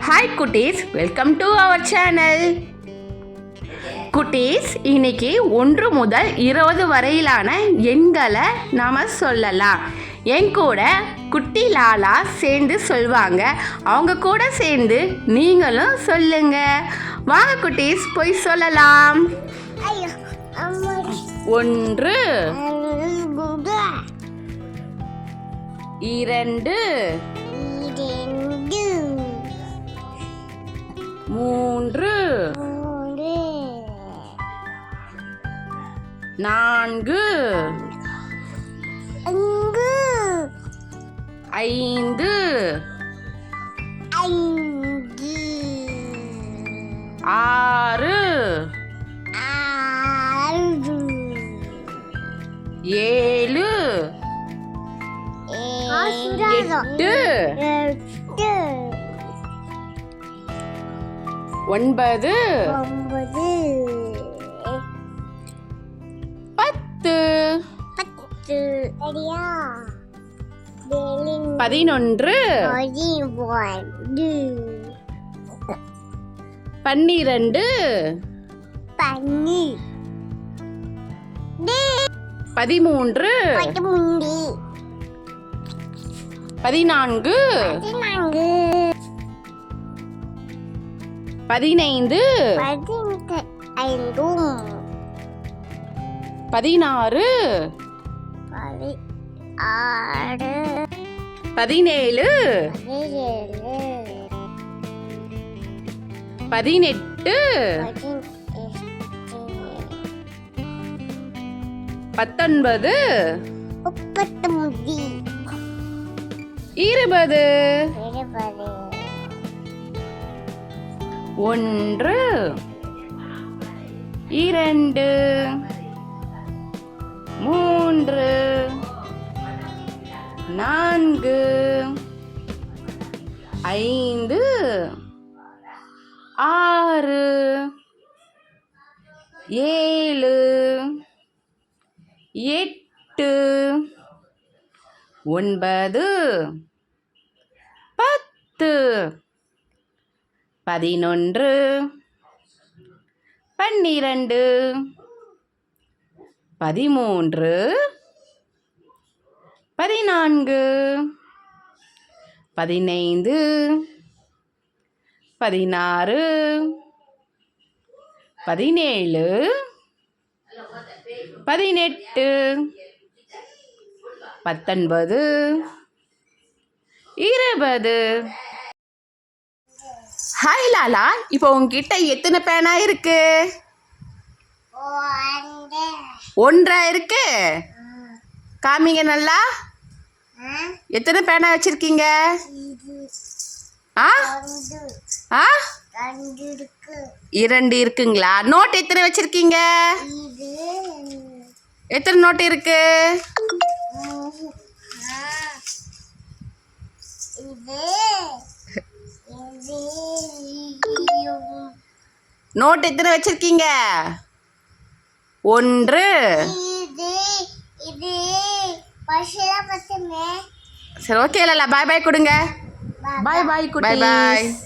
Hi குட்டீஸ், welcome to our channel. குட்டீஸ், இன்னைக்கு 1 முதல் 20 வரையிலான எண்களை நாம் சொல்லலாம். என் கூட குட்டி லாலா சேர்ந்து சொல்வாங்க. அவங்க கூட சேர்ந்து நீங்களும் சொல்லுங்க. வாங்க குட்டீஸ், போய் சொல்லலாம். 1 2 3 4 5 6 7 8 9 10 11 12 13 14 15 16 17 18 19 20 1 2 3 4 5 6 7 8 9 10 11 12 13 14 15 16 17 18 19 20. ஹாய் லாலா, இப்போ உங்ககிட்ட எத்தனை பேனா இருக்கு? 1 இருக்கு. காமிங்க நல்லா. எத்தனை பேனா வச்சிருக்கீங்க? 2 இருக்குங்களா? நோட் எத்தனை வச்சிருக்கீங்க? எத்தனை நோட் இருக்கு? நோட் எத்தனை வச்சிருக்கீங்க? 1. சரி, ஓகே லாலா, பாய் பாய் கொடுங்க. பாய் பாய் குட்டீஸ்.